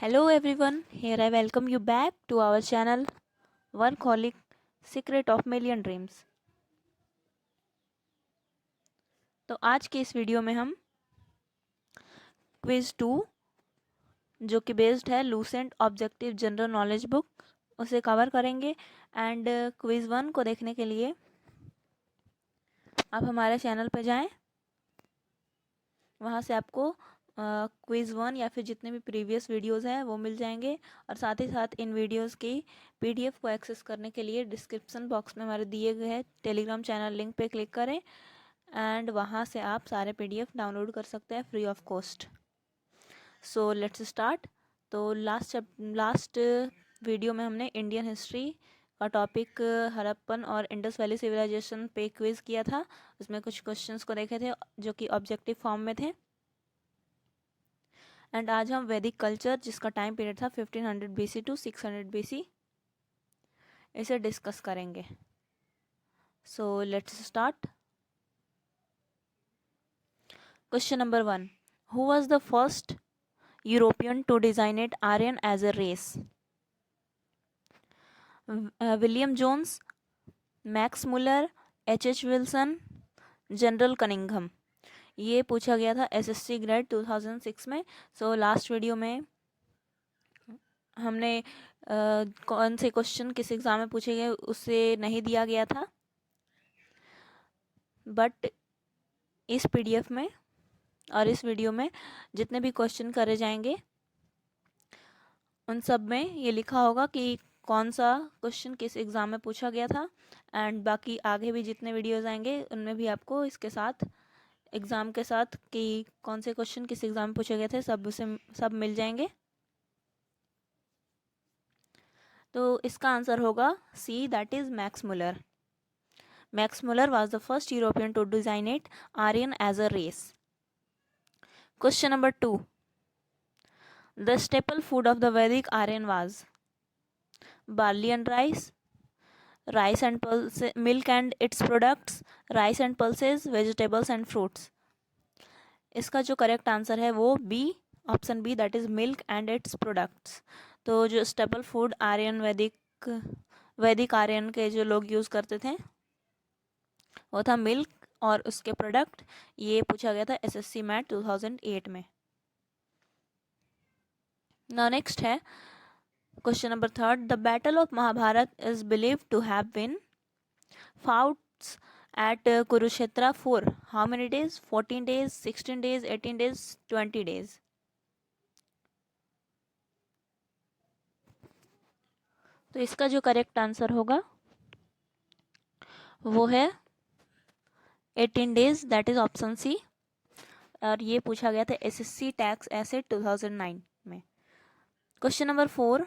Hello everyone, here I welcome you back to our channel Workaholic Secret of Million Dreams। तो आज के इस video में हम क्विज 2 जो कि बेस्ड है Lucent objective general knowledge book उसे कवर करेंगे। एंड क्विज 1 को देखने के लिए आप हमारे चैनल पर जाएं, वहाँ से आपको क्विज़ 1 या फिर जितने भी प्रीवियस वीडियोस हैं वो मिल जाएंगे। और साथ ही साथ इन वीडियोस की पीडीएफ को एक्सेस करने के लिए डिस्क्रिप्शन बॉक्स में हमारे दिए गए हैं टेलीग्राम चैनल लिंक पे क्लिक करें एंड वहाँ से आप सारे पीडीएफ डाउनलोड कर सकते हैं free of cost. So let's start. तो लास्ट वीडियो में हमने इंडियन हिस्ट्री का टॉपिक हड़प्पन और इंडस वैली सिविलाइजेशन पे क्विज़ किया था। उसमें कुछ क्वेश्चंस को देखे थे जो कि ऑब्जेक्टिव फॉर्म में थे। एंड आज हम वैदिक कल्चर जिसका टाइम पीरियड था 1500 BC टू 600 BC इसे डिस्कस करेंगे। So let's start. Question number 1, who was the first European to designate Aryan as a race? William Jones, Max Muller, H.H. Wilson, General Cunningham. ये पूछा गया था SSC grade 2006 में। So last video में हमने कौन से क्वेश्चन किस एग्ज़ाम में पूछे गए उसे नहीं दिया गया था, बट इस पीडीएफ में और इस वीडियो में जितने भी क्वेश्चन करे जाएंगे उन सब में ये लिखा होगा कि कौन सा क्वेश्चन किस एग्ज़ाम में पूछा गया था। एंड बाकी आगे भी जितने वीडियोस आएंगे उनमें भी आपको इसके साथ एग्ज़ाम के साथ कि कौन से क्वेश्चन किस एग्ज़ाम में पूछे गए थे सब मिल जाएंगे। तो इसका आंसर होगा C, that is Max Muller. Max Muller was the first European to designate Aryan as a race. Question number 2. The staple food of the Vedic Aryan was barley and rice, rice and pulses, milk and its products, rice and pulses, vegetables and fruits. इसका जो correct answer है वो B, option B, that is milk and its products. तो जो staple food Aryan वैदिक आर्यन के जो लोग यूज़ करते थे वो था मिल्क और उसके प्रोडक्ट। ये पूछा गया था एसएससी मैट 2008 में। नाउ नेक्स्ट है question number 3, the battle of Mahabharata is believe to have been fought at Kurukshetra for how many days? 14 days, 16 days, 18 days, 20 days. तो इसका जो करेक्ट आंसर होगा वो है 18 days, that is option C. और ये पूछा गया था एसएससी टैक्स एसेट 2009 में। Question number 4,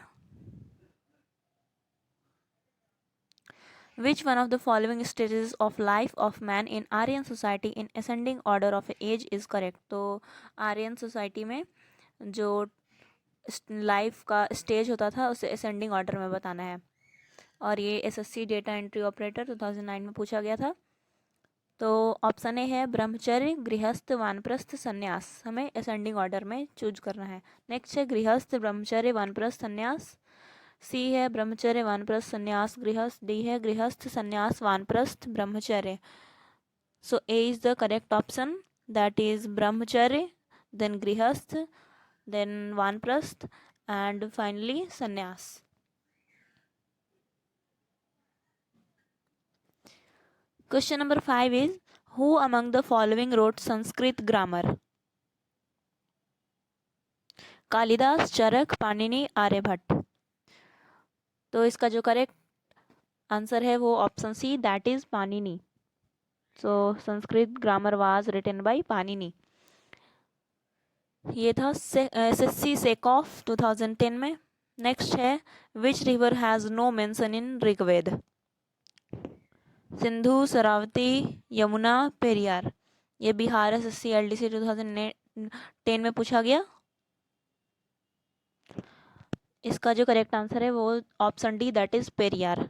which one of the following stages of life of man in Aryan society in ascending order of age is correct? तो आर्यन सोसाइटी में जो life का स्टेज होता था उसे असेंडिंग ऑर्डर में बताना है। और ये एसएससी डेटा एंट्री ऑपरेटर 2009 में पूछा गया था। तो ऑप्शन ए है ब्रह्मचर्य, गृहस्थ, वानप्रस्थ, संन्यास। हमें असेंडिंग ऑर्डर में चूज करना है। नेक्स्ट है गृहस्थ, ब्रह्मचर्य, वानप्रस्थ, संन्यास। सी है ब्रह्मचर्य, वानप्रस्थ, संन्यास, गृहस्थ। डी है गृहस्थ, sannyasa, vanaprastha, brahmacharya. So A is the correct option, that is brahmacharya, then grihastha, then vanaprastha and finally sannyasa. Question number 5 is, who among the following wrote Sanskrit grammar? Kalidasa, Charaka, Panini, Aryabhata. तो इसका जो करेक्ट आंसर है वो option C, that is Panini. So Sanskrit grammar was written by Panini. ये था SSC sec of 2010 में। Next है, which river has no mention in Rigveda? Sindhu, Saraswati, Yamuna, Periyar. ये बिहार एसएससी एलडीसी 2010 में पूछा गया। इसका जो करेक्ट आंसर है वो option D, that is Periyar.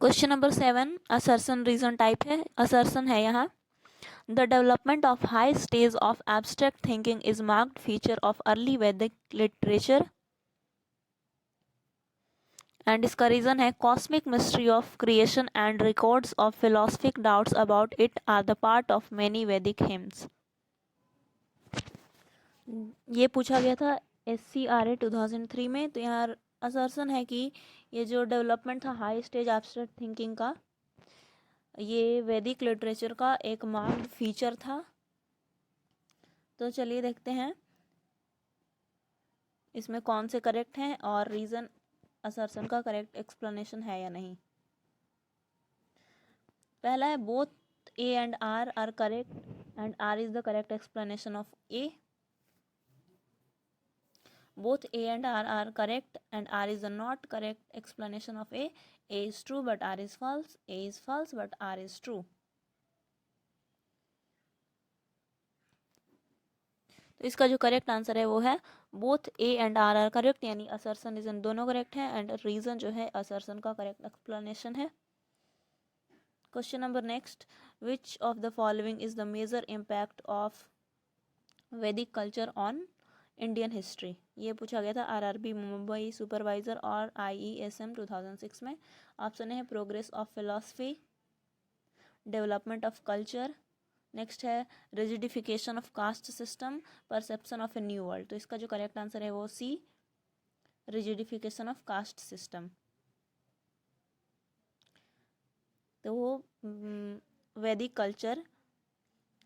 Question number 7, assertion reason type है। असर्शन है यहाँ The development of high stage of abstract thinking is marked feature of early Vedic literature, and इसका रीजन है cosmic mystery of creation and records of philosophic doubts about it are the part of many Vedic hymns. ये पूछा गया था SCRA 2003 में। तो यहाँ assertion है कि ये जो डेवलपमेंट था हाई स्टेज एब्स्ट्रैक्ट थिंकिंग का, ये वैदिक लिटरेचर का एक मार्क्ड फीचर था। तो चलिए देखते हैं इसमें कौन से करेक्ट हैं और रीज़न असर्सन का करेक्ट एक्सप्लेनेशन है या नहीं। पहला है both A and R correct and R is the correct explanation of A. Both A and R are correct and R is the not correct explanation of A. A is true but R is false. A is false but R is true. तो इसका जो correct answer है वो है both A and R are correct, यानी assertion reason दोनों correct है and reason जो है असर्सन का करेक्ट एक्सप्लेनेशन है। Question number next, which of the following is the major impact of Vedic culture on Indian history. ये पूछा गया था आरआरबी मुंबई सुपरवाइजर और आईईएसएम 2006 में। ऑप्शन है progress of philosophy, development of culture, next है rigidification of caste system, perception of a new world. तो इसका जो करेक्ट आंसर है वो C, rigidification of caste system. तो वो वैदिक कल्चर,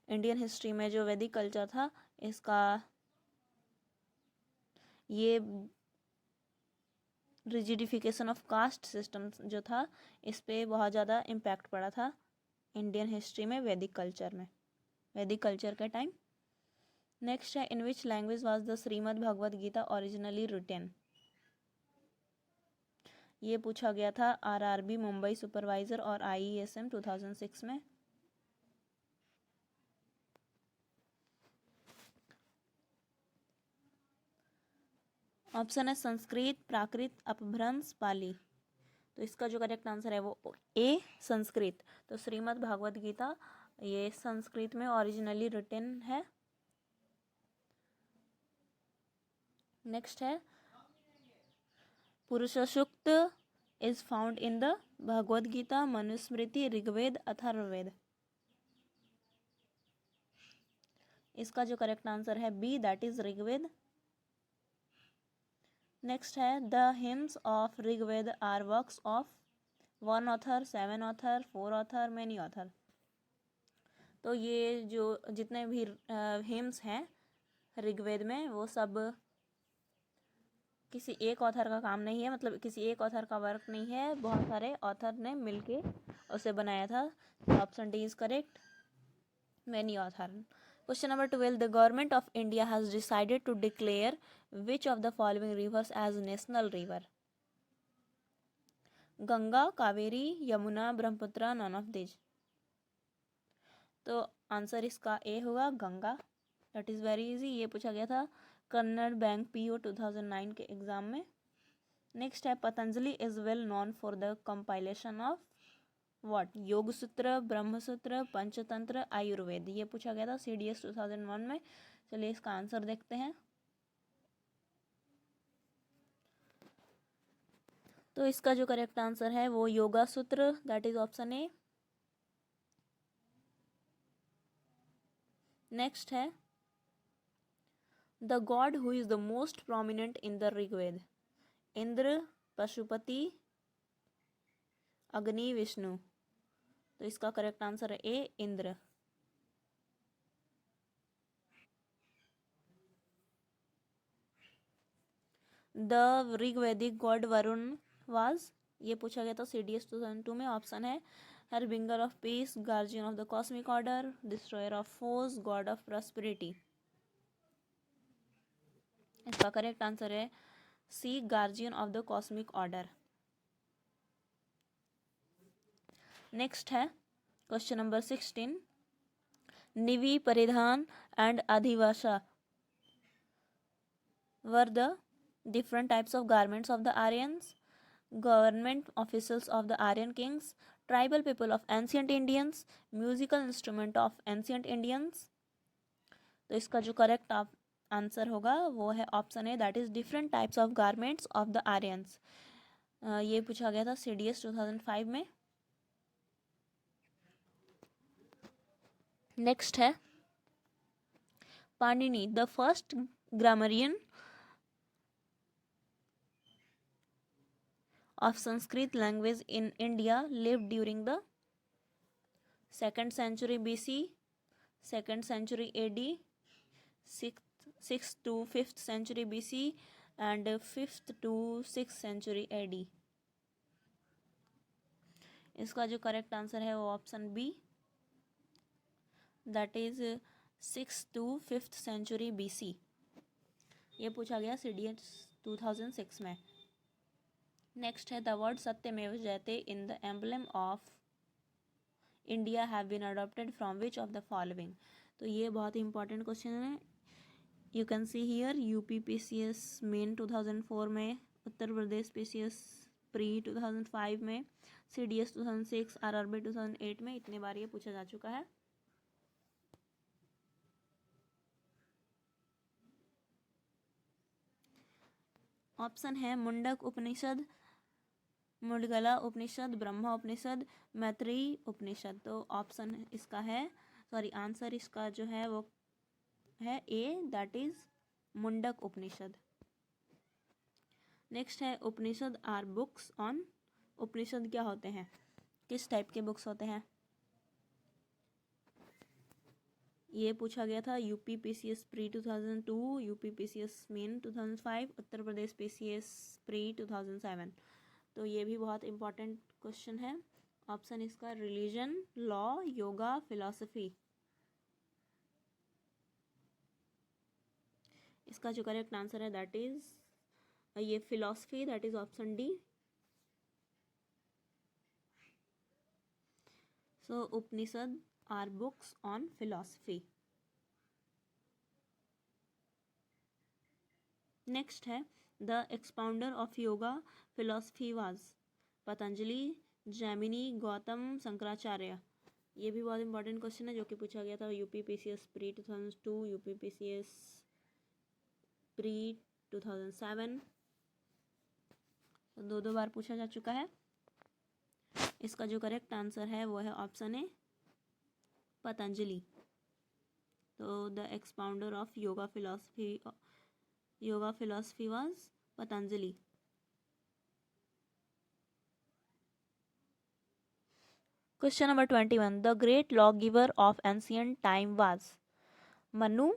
इंडियन हिस्ट्री में जो वैदिक कल्चर था इसका ये रिजिडिफिकेशन ऑफ कास्ट सिस्टम जो था इस पे बहुत ज़्यादा इम्पैक्ट पड़ा था इंडियन हिस्ट्री में वैदिक कल्चर में, वैदिक कल्चर के टाइम। नेक्स्ट है in which language was the Shrimad Bhagavad Gita originally written. ये पूछा गया था आरआरबी मुंबई सुपरवाइजर और आईईएसएम 2006 में। ऑप्शन है संस्कृत, प्राकृत, अपभ्रंश, पाली। तो इसका जो करेक्ट आंसर है वो ए, संस्कृत। तो श्रीमद् भागवत गीता ये संस्कृत में ओरिजिनली रिटन है। नेक्स्ट है Purusha Sukta is found in the Bhagavad Gita, Manusmriti, Rigveda, Atharvaveda. इसका जो करेक्ट आंसर है B, that is Rigveda. Next है the hymns of Rigveda are works of 1 author, 7 author, 4 author, many author. तो ये जो जितने भी हिम्स हैं ऋग्वेद में वो सब किसी एक ऑथर का काम नहीं है, मतलब किसी एक ऑथर का वर्क नहीं है, बहुत सारे ऑथर ने मिलके उसे बनाया था। Option D is correct, many author. Question number 12. The government of India has decided to declare which of the following rivers as national river? Ganga, Kaveri, Yamuna, Brahmaputra, none of this. तो आंसर इसका ए होगा Ganga. That is very easy. ये पूछा गया था Kannada bank PO 2009 के exam में। Next है Patanjali is well known for the compilation of what? योग सूत्र, ब्रह्म सूत्र, पंचतंत्र, आयुर्वेद। ये पूछा गया था CDS 2001 में। चलिए इसका आंसर देखते हैं। तो इसका जो करेक्ट आंसर है वो Yoga Sutra, that is option A. Next है the god who is the most prominent in the Rigveda. Indra, Pashupati, Agni, Vishnu. तो इसका करेक्ट आंसर है A, Indra. The Rigvedic god Varuna was, ये पूछा गया था CDS 2002 में। ऑप्शन है harbinger of peace, guardian of the cosmic order, destroyer of force, god of prosperity. इसका करेक्ट आंसर है C, guardian of the cosmic order. Next है क्वेश्चन नंबर 16. निवि, परिधान and अधिवासा were the different types of garments of the Aryans. Government officials of the Aryan kings, tribal people of ancient Indians, musical instrument of ancient Indians. तो इसका जो correct answer होगा वो है option A, that is different types of garments of the Aryans. ये पूछा गया था CDS 2005 में। नेक्स्ट है Panini, the first grammarian of Sanskrit language in India, lived during the 2nd century BC, 2nd century AD, 6th to 5th century BC, and 5th to 6th century AD। इसका जो correct answer है वो option B, that is 6th to 5th century BC। ये पूछा गया CDS 2006 में। Next है the word Satyameva Jayate in the emblem of India have been adopted from which of the following. तो ये बहुत ही इंपॉर्टेंट क्वेश्चन है। You can see here UP PCS main 2004 में, उत्तर प्रदेश PCS प्री 2005 में, CDS 2006, RRB 2008 में, इतने बार ये पूछा जा चुका है। ऑप्शन है मुंडक उपनिषद, मुडगला उपनिषद, ब्रह्मा उपनिषद, मैत्रेयी उपनिषद। तो ऑप्शन इसका है, सॉरी आंसर इसका जो है वो है A, that is Mundaka Upanishad. Next है Upanishad are books on. Upanishad क्या होते हैं, किस टाइप के बुक्स होते हैं, ये पूछा गया था UP PCS pre 2002, UP PCS main 2005, Uttar Pradesh PCS pre 2007। तो ये भी बहुत इंपॉर्टेंट क्वेश्चन है। ऑप्शन इसका रिलीजन, लॉ, योगा, फिलॉसफी। इसका जो करेक्ट आंसर है दैट इज ये philosophy, that is option D. So Upanishad are books on philosophy. Next है the expounder of yoga philosophy was Patanjali, Jaimini, Gautam, Shankaracharya. ये भी बहुत इंपॉर्टेंट क्वेश्चन है जो कि पूछा गया था UP PCS pre 2002, UP PCS pre 2007। तो दो बार पूछा जा चुका है। इसका जो करेक्ट आंसर है वो है ऑप्शन ए, पतंजलि। तो the expounder of yoga philosophy was Patanjali. Question number 21, the great law giver of ancient time was Manu,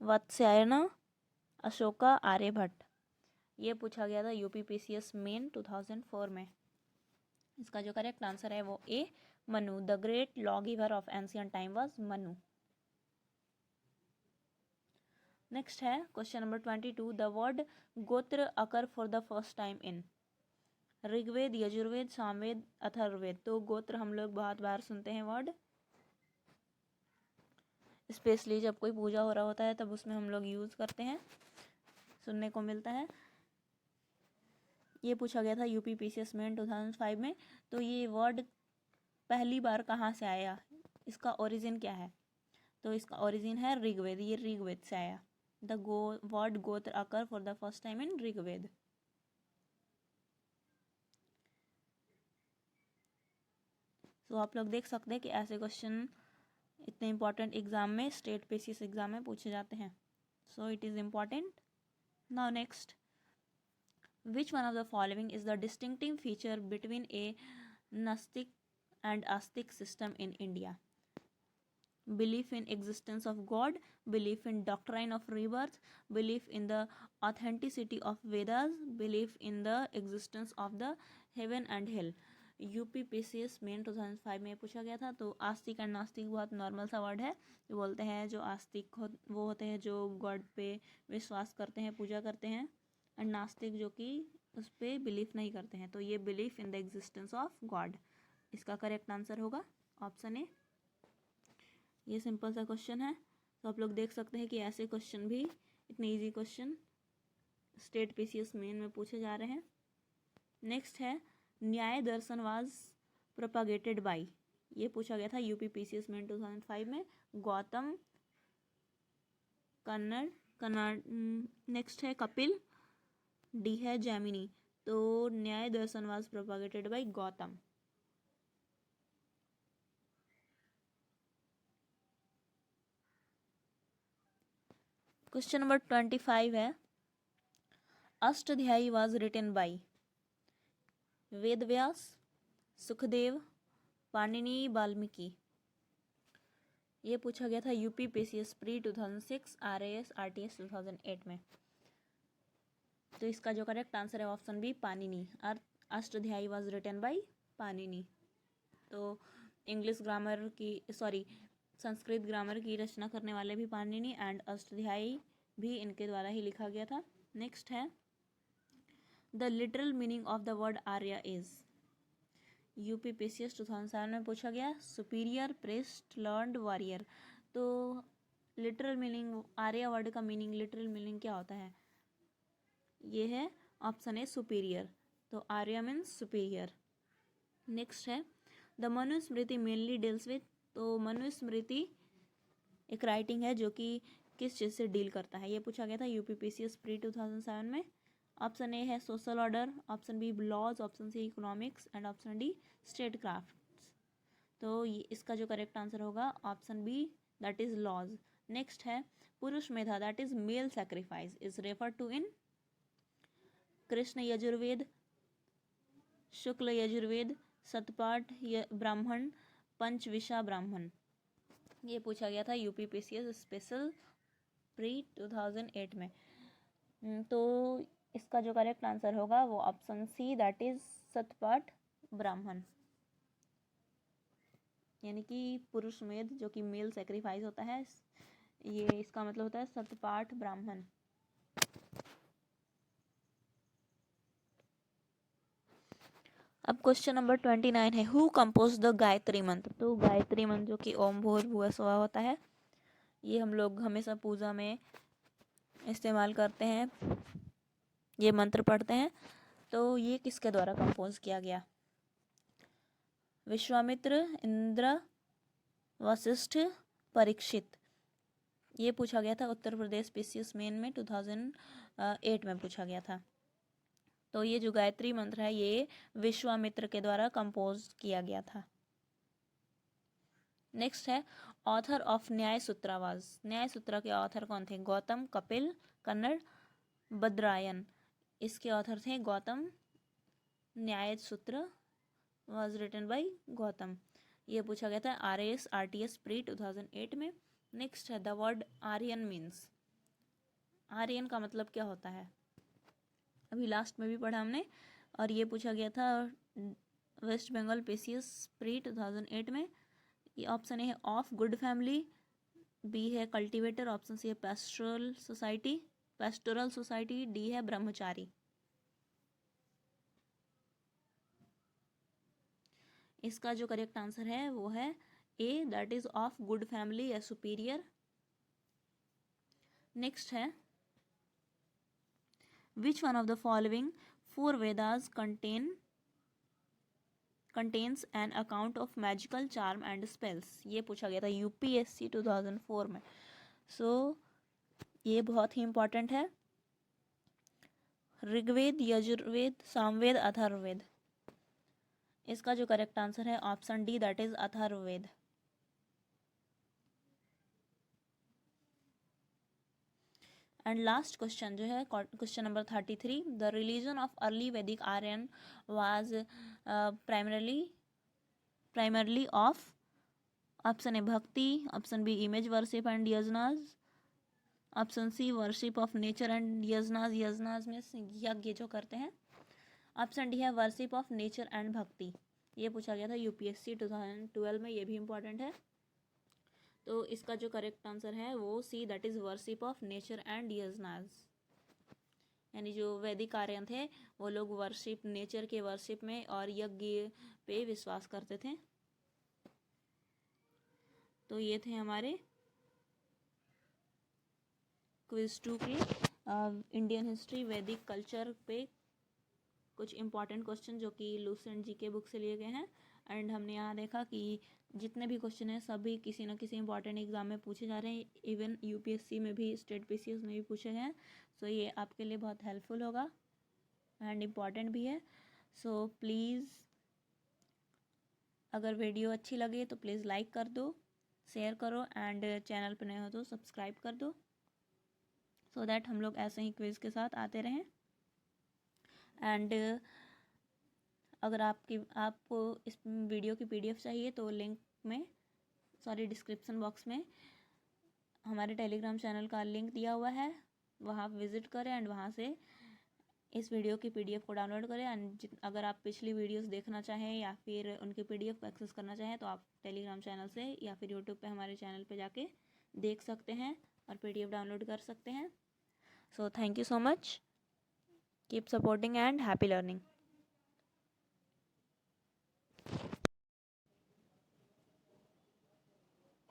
Vatsyayana, Ashoka, Aryabhata. ये पूछा गया था यूपी PCS मेन 2004 में। इसका जो करेक्ट आंसर है वो A, Manu. The great law giver of ancient time was Manu. Next है question number 22, the word gotra occur for the first time in Rigveda, Yajurveda, Samaveda, Atharvaveda. तो गोत्र हम लोग बहुत बार सुनते हैं वर्ड, स्पेशली जब कोई पूजा हो रहा होता है तब उसमें हम लोग यूज़ करते हैं, सुनने को मिलता है। ये पूछा गया था यूपी PCS मेन 2005 में। तो ये वर्ड पहली बार कहाँ से आया, इसका ओरिजिन क्या है। तो इसका ओरिजिन है ऋग्वेद, ये ऋग्वेद से आया। The word gotra occur for the first time in Rigveda. तो आप लोग देख सकते हैं कि ऐसे क्वेश्चन इतने इंपॉर्टेंट एग्जाम में, स्टेट PCS एग्जाम में पूछे जाते हैं। So it is important. Now next, which one of the following is the distinctive feature between a Nastic and Astic system in India? Belief in existence of God, belief in doctrine of rebirth, belief in the authenticity of Vedas, belief in the existence of the heaven and hell। UP PCS main 2005 में पूछा गया था। तो आस्तिक and नास्तिक बहुत normal सा word है। ये बोलते हैं जो आस्तिक वो होते हैं जो गॉड पे विश्वास करते हैं, पूजा करते हैं, एंड नास्तिक जो कि उस पर बिलीफ नहीं करते हैं। तो ये belief in the existence of God, इसका करेक्ट आंसर होगा ऑप्शन ए। ये सिंपल सा क्वेश्चन है। तो आप लोग देख सकते हैं कि ऐसे क्वेश्चन भी, इतने easy question state PCS main में पूछे जा रहे हैं। नेक्स्ट है न्याय दर्शन वाज प्रोपागेटेड बाय, ये पूछा गया था यूपीपीसीएस में 2005 में। गौतम कन्नड़। नेक्स्ट है कपिल, डी है जैमिनी। तो Nyaya Darshan was propagated by Gautam. Question number 25 है, Ashtadhyayi was written by Ved Vyas, Sukhdev, Panini, Valmiki. ये पूछा गया था यूपीपीसीएस प्री 2006, आरएएस आरटीएस 2008 में। तो इसका जो करेक्ट आंसर है option B, Panini. Ashtadhyayi was written by Panini. तो इंग्लिश ग्रामर की संस्कृत ग्रामर की रचना करने वाले भी पाणिनि एंड अष्टाध्यायी भी इनके द्वारा ही लिखा गया था। नेक्स्ट है, the literal meaning of the word Arya is, UPPCS 2007 में पूछा गया, सुपीरियर, प्रेस्ट, लर्नड, वॉरियर। तो लिटरल मीनिंग, आर्य वर्ड का मीनिंग, लिटरल मीनिंग क्या होता है? ये है ऑप्शन ए, सुपीरियर। तो आर्य मीन्स सुपीरियर। नेक्स्ट है, the Manusmriti mainly deals with, तो मनुस्मृति एक राइटिंग है जो कि किस चीज़ से डील करता है? ये पूछा गया था यूपीपीसीएस प्री 2007 में। ऑप्शन ए है social order, option B laws, option C economics and option D state crafts. तो ये इसका जो करेक्ट आंसर होगा option B, that is laws. Next है, Purusha medha that is male sacrifice is refer to in Krishna Yajurveda, Shukla Yajurveda, Shatapatha Brahmana, Panchavimsha ब्राह्मण। ये पूछा गया था यूपीपीसीएस स्पेशल प्री 2008 में। तो इसका जो करेक्ट आंसर होगा वो ऑप्शन सी, दैट इज सतपाठ ब्राह्मण, यानी कि पुरुष मेध जो कि मेल सेक्रीफाइस होता है, ये इसका मतलब होता है सतपाठ ब्राह्मण। अब क्वेश्चन नंबर 29 है, हु कंपोज द गायत्री मंत्र। तो गायत्री मंत्र जो कि ओम भूर्भुवः स्वः होता है, ये हम लोग हमेशा पूजा में इस्तेमाल करते हैं, ये मंत्र पढ़ते हैं। तो ये किसके द्वारा कंपोज किया गया? विश्वामित्र, इंद्र, वशिष्ठ, परीक्षित। ये पूछा गया था उत्तर प्रदेश पीसीएस मेन में 2008 में पूछा गया था। तो ये जो गायत्री मंत्र है ये विश्वामित्र के द्वारा कंपोज किया गया था। नेक्स्ट है, ऑथर ऑफ न्याय सूत्रावाज। न्याय सूत्र के ऑथर कौन थे? गौतम, कपिल, कन्नड़, बद्रायन। इसके ऑथर थे गौतम। न्याय सूत्र वाज रिटन बाय गौतम। ये पूछा गया था आरएएस आरटीएस प्री 2008 में। नेक्स्ट है, the word Aryan means. Aryan का मतलब क्या होता है? अभी लास्ट में भी पढ़ा हमने, और ये पूछा गया था वेस्ट बंगाल पीसीएस प्री 2008 में। ये ऑप्शन ए है ऑफ गुड फैमिली, बी है कल्टीवेटर, ऑप्शन सी है पेस्टोरल सोसाइटी, डी है ब्रह्मचारी। इसका जो करेक्ट आंसर है वो है A, that is of good family या सुपीरियर। नेक्स्ट है, which one of the following four Vedas contains an account of magical charm and spells. ये पूछा गया था यूपीएससी 2004 में। ये बहुत ही इंपॉर्टेंट है। ऋग्वेद, यजुर्वेद, सामवेद, अथर्ववेद। इसका जो करेक्ट आंसर है option D, that is Atharvaveda. And last question जो है question number 33, the religion of early Vedic Aryan was primarily of, option A bhakti, option B image worship and yajnas, option C worship of nature and yajnas, यजनाज में यज्ञ जो करते हैं, option D है worship of nature and bhakti. ये पूछा गया था यूपीएससी 2012 में, ये भी इंपॉर्टेंट है। तो इसका जो करेक्ट आंसर है वो C, that is worship of nature and yajnas. यानी जो वैदिक आर्यन थे वो लोग वर्शिप, नेचर के वर्शिप में और यज्ञ पे विश्वास करते थे। तो ये थे हमारे क्विज 2 के इंडियन हिस्ट्री वैदिक कल्चर पे कुछ इंपॉर्टेंट क्वेश्चन जो कि लूसेंट जीके बुक से लिए गए हैं। एंड हमने यहाँ देखा कि जितने भी क्वेश्चन हैं सभी किसी न किसी इंपॉर्टेंट एग्जाम में पूछे जा रहे हैं, इवन यूपीएससी में भी, स्टेट पीसीएस में भी पूछे गए हैं। सो ये आपके लिए बहुत हेल्पफुल होगा एंड इम्पॉर्टेंट भी है। सो प्लीज़ अगर वीडियो अच्छी लगे तो प्लीज़ लाइक कर दो, शेयर करो एंड चैनल पर नए हो तो सब्सक्राइब कर दो, सो दैट हम लोग ऐसे ही क्विज़ के साथ आते रहें। एंड अगर आपको इस वीडियो की पीडीएफ चाहिए तो डिस्क्रिप्शन बॉक्स में हमारे टेलीग्राम चैनल का लिंक दिया हुआ है, वहाँ आप विज़िट करें एंड वहाँ से इस वीडियो की पीडीएफ को डाउनलोड करें। एंड अगर आप पिछली वीडियोस देखना चाहें या फिर उनकी पीडीएफ को एक्सेस करना चाहें तो आप टेलीग्राम चैनल से या फिर यूट्यूब पे हमारे चैनल पे जाके देख सकते हैं और पीडीएफ डाउनलोड कर सकते हैं। So thank you so much, keep supporting and happy learning.